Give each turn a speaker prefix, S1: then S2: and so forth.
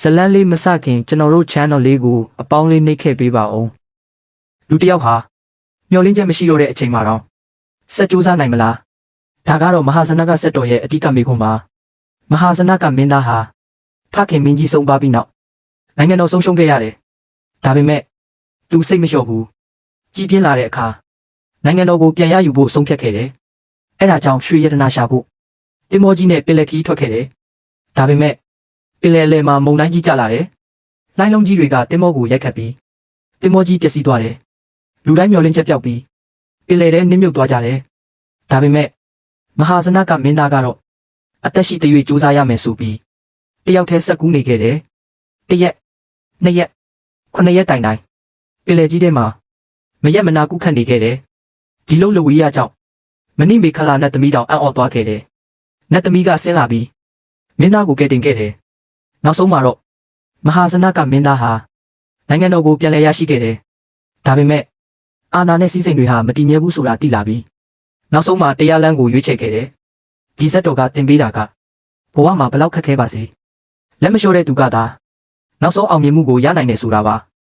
S1: ဇလန်းလေးမစခင်ကျွန်တော်တို့ channel လေးကိုအပေါင်းလေးနှိပ်ခဲ့ပေးပါဦးလူတစ်ယောက်ဟာမျောလင်းချက်မရှိတော့တဲ့အချိန်မှာတော့ဆက်ကြိုးစားနိုင်မလားဒါကတော့မဟာဇနကဆက်တော်ရဲ့အဓိကမေခွန်းပါမဟာဇနကမင်းသားဟာဖခင်မင်းကြီးဆုံးပါပြီးနောက်နိုင်ငံတော်ဆုံးရှုံးခဲ့ရတယ်ဒါပေမဲ့သူစိတ်မလျှော့ဘူးကြီးပြင်းလာတဲ့အခါနိုင်ငံတော်ကိုပြန်ရယူဖို့ဆုံးဖြတ်ခဲ့တယ်အဲ့ဒါကြောင့်ရွှေရတနာရှာဖို့တင်မောကြီးနဲ့ပင်လယ်ခီးထွက်ခဲ့တယ်ဒါပေမဲ့ပင်လယ်မှာမုန်တိုင်းကြီးကျလာတယ်။လှိုင်းလုံးကြီးတွေကတင်မောကိုရိုက်ခတ်ပြီးတင်မောကြီးပျက်စီးသွားတယ်။လူတိုင်းမျောလင်းချက်ပြောက်ပြီးပင်လယ်ထဲနစ်မြုပ်သွားကြတယ်။ဒါပေမဲ့မဟာဇနကမင်းသားကတော့အသက်ရှိသေး၍စူးစမ်းရမယ်ဆိုပြီးတယောက်တည်းဆက်ကူးနေခဲ့တယ်။တစ်ရက်နှစ်ရက်9ရက်တိုင်ပင်လယ်ကြီးထဲမှာမရက်မနာကုခတ်နေခဲ့တယ်။ဒီလိုလူဝီရကြောင့်မနိမေခလာနဲ့တမီတောင်အံ့ဩသွားခဲ့တယ်။နတ်သမီးကဆင်းလာပြီးမင်းသားကိုကယ်တင်ခဲ့တယ်။နောက်ဆုံးမှာတော့မဟာဇနကမင်းသားဟာနိုင်ငံတော်ကိုပြန်လည်ရရှိခဲ့တယ်။ဒါပေမဲ့အာဏာနဲ့စီးစိမ်တွေဟာမတည်မြဲဘူးဆိုတာသိလာပြီးနောက်ဆုံးမှာတရားလမ်းကိုရွေးချယ်ခဲ့တယ်။ဒီဇက်တော်ကတင်ပေးတာကဘဝမှာဘလောက်ခက်ခဲပါစေ။လက်မလျှော့တဲ့သူကသာနောက်ဆုံးအောင်မြင်မှုကိုရနိုင်တယ်ဆိုတာပါ။